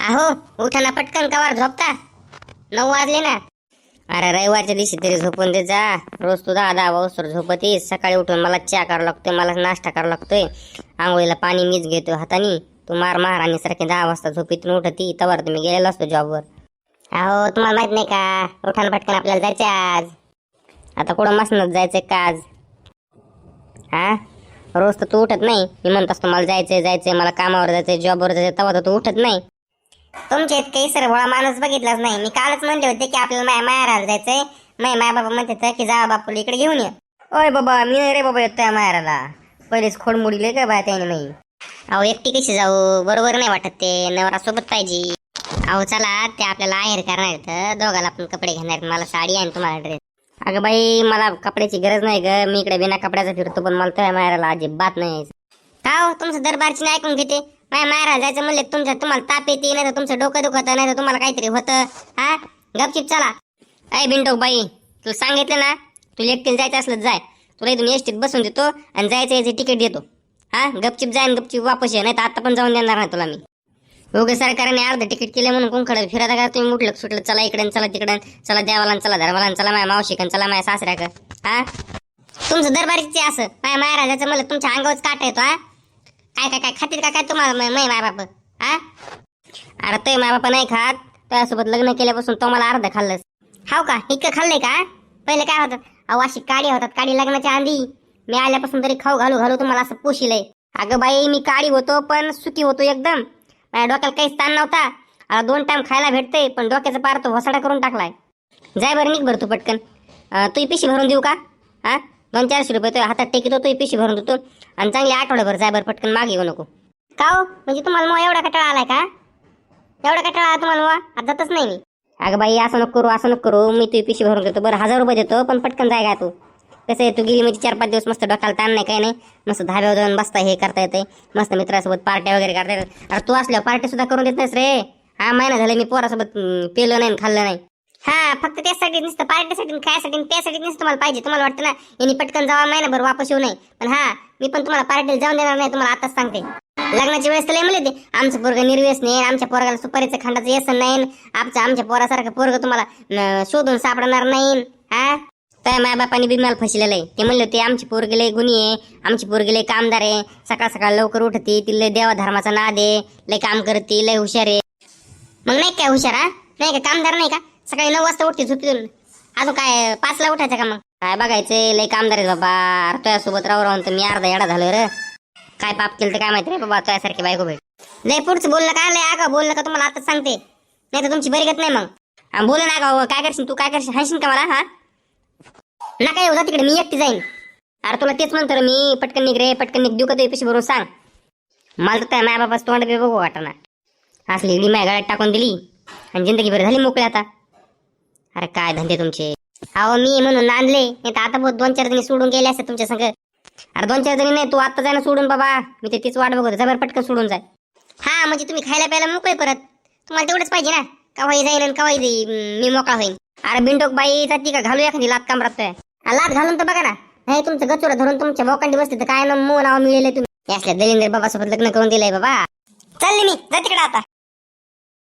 आहो उठा ना पटकन, कवर झोपता? 9 वाजले ना. अरे रविवारच्या दिवशी तरी झोपून दे जा. रोज तू 10-10 वाजता झोपतीस. सकाळी उठून मला चहा करावा लागतोय, मला नाश्ता करावा लागतोय, आंघोळीला पाणी मीच घेतो हाताने. तू महाराणी सारखे 10 वाजता झोपेतून उठती, तवर तुम्ही गेलेला असतो जॉबवर. अहो तुम्हाला माहित नाही का, उठा ना पटकन, आपल्याला जायचंय आज. आता कुठं मसनात जायचंय का आज? हा, रोज तर तू उठत नाही. मी म्हणत असतो मला जायचंय, मला कामावर जायचंय, जॉबवर जायचंय, तेव्हा तर तू उठत नाही. तुमच्या इतके सरभोळा माणूस बघितलाच नाही. मी कालच म्हणले होते की आपल्याला माहेराला जायचंय. माय बाबा म्हणते की जा बापूला इकडे घेऊन ये. ओय बाबा, मी रे बाबा येतोय माहेराला. पहिलेच खोडमुडीले का बा त्याने नाही. अहो एकटी कशी जाऊ, बरोबर नाही वाटत ते, नवरा सोबत पाहिजे. अहो चला, ते आपल्याला आहेर करणार तर दोघाला आपण कपडे घेणार. मला साडी आणि तुम्हाला ड्रेस. अगं बाई, मला कपड्याची गरज नाही ग. मी इकडे बिना कपड्याचा फिरतो, पण मला त्या माहेराला अजिबात नाही. का हो, तुमचं दरबारची नाही ऐकून घेते. माझ्या माहेराला जायचं म्हणले तुम्हाला ताप येते, नाही तर तुमचं डोकं दुखत, नाही तर तुम्हाला काहीतरी होतं. हा, गपचिप चला. अय बिंडोक बाई, तुला सांगितलं ना, तुला एकटीला जायचं असलं जाय. तुला इथून एसटीत बसून देतो आणि जायचं याचे तिकीट देतो. हा, गपचिप जाईन, गपचिप वापस ये, नाही तर आता पण जाऊन देणार नाही तुला मी. उगे सरकारने अर्ध तिकीट केले म्हणून कोणकडे फिरायला का तुम्ही उठलं सुटलं, चला इकडे चला तिकडे, चला देवाला चला धर्माला, चला माझ्या मावशीकन, चला माझ्या सासऱ्याक. हा, तुमचं दरबारीचे असं. माझ्या माहेराला जायचं म्हणलं तुमच्या अंगावरच काटा येतो. हा, काय काय काय खातील का काय तुम्हाला माय बाप? हा, अरे ते माय बापा नाही खात. त्यासोबत लग्न केल्यापासून तो मला अर्ध खाल्लंस. हाव का, इतकं खाल्लंय का? पहिले काय होतं, अहो अशी काडी होतात, काडी लग्नाच्या आधी. मी आल्यापासून तरी खाऊ घालू तुम्हाला असं पोशिलंय. अगं बाई, मी काडी होतो पण सुखी होतो एकदम. माझ्या डोक्याला काहीच ताण नव्हता. 2 टाइम खायला भेटते, पण डोक्याचा पार तो वसाडा करून टाकलाय. जाय बरं, निघ बरं तू पटकन. तू पिशी भरून देऊ का? हा, 200-400 रुपये तो हातात टेकितो, तू पिशी भरून देतो आणि चांगली आठवड्याभर जाय बरं पटकन, मागे येऊ नको. का हो, म्हणजे तुम्हाला मग एवढा कटाळा आलाय का? एवढा कटाळा आला तुम्हाला? आज जातच नाही मी. अगं बाई, असं नको करू. मी तुझी पिशी भरून देतो बरं, 1000 रुपये देतो, पण पटकन जाय का तू. कसं आहे, तू गेली म्हणजे 4-5 दिवस मस्त डोक्याला ताण नाही, काही नाही. मस्त धाब्यावर जाऊन बसता, हे करता येते, मस्त मित्रासोबत पार्ट्या वगैरे करता येतात. अरे तू असल्यावर पार्टी सुद्धा करून देत नाहीस रे. हा, महिना झाला मी पोरासोबत पेलो नाही, खाल्लं नाही. हा, फक्त त्यासाठी नुसतं पार्टीसाठी, खायसाठी, त्यासाठी नुसतं तुम्हाला पाहिजे. तुम्हाला वाटतं ना यांनी पटकन जावा, महिनाभर वापस येऊ नये. पण हा, मी पण तुम्हाला पार्टीला जाऊन देणार नाही, तुम्हाला आताच सांगते. लग्नाची वेळेस तर लय म्हणले ते, आमचं पोरग निर्वेस नाही, आमच्या पोरगाला सुपारीचं खांडाचं येसन नाही, आमच्या पोरासारखं पोरग तुम्हाला शोधून सापडणार नाही. हा, त्या माय बापाने बी मला फसलेलं आहे. ते म्हणले होते आमची पोरगी लय गुणी आहे, आमची पोरगी लय कामदार आहे, सकाळ सकाळ लवकर उठते, ती लय देवा धर्माचा नाद आहे, लय काम करते, लय हुशार आहे. मग नाही काय हुशार? हा, नाही का कामदार नाही का? सकाळी 9 वाजता उठते झोपेतून, अजून काय 5ला उठायचं का? मग काय बघायचंय, लय कामदार आहे बाबा. अरे तुझ्यासोबत राहून तर मी अर्धा येडा झालो रे. काय पाप केलं तर काय माहिती रे बाबा, तुझ्यासारखी बायको भेट. लय पुढचं बोललं का, लय आगा बोललं का तुम्हाला आताच सांगते, नाही तर तुमची बरीगत नाही. मग बोल ना का, काय करशील तू, काय करशील, हायशील का मला? हा, नका येऊ, जा तिकडे, मी एकटी जाईन. अरे तुला तेच म्हणतो मी, पटकन निघ रे, पटकन निघ. देऊ का तू पिशी भरून सांग? मला तर त्या माय बाबाच तोंड बी बघू वाटना. असली इडी माझ्या गळ्यात टाकून दिली आणि जिंदगी भर झाली मोकळी आता. अरे काय धंदे तुमचे. अहो मी म्हणून नांदले, नाही तर आता बहुत 2-4 जणी सोडून गेले असते तुमच्या संग. अरे 2-4 जणी नाही, तू आता जाय ना सोडून बाबा. मी ते तीच वाट बघतो, जबर पटकन सोडून जाय. हा, म्हणजे तुम्ही खायला प्यायला मोकळे परत, तुम्हाला तेवढंच पाहिजे ना. कवाही जाईल आणि कवाही मी मोकळा होईल. अरे बिंडोक बाई, जाती का घालू एखादी लात कामरात? लात घालून तर बघा ना. नाही तुमचं गचोडा धरून तुमच्या बोकांडी बसते तर काय नाव मिळेल तुम्ही. असल्या दलिंदर बाबा सोबत लग्न करून दिलंय बाबा. चालले मी, जा तिकडे आता.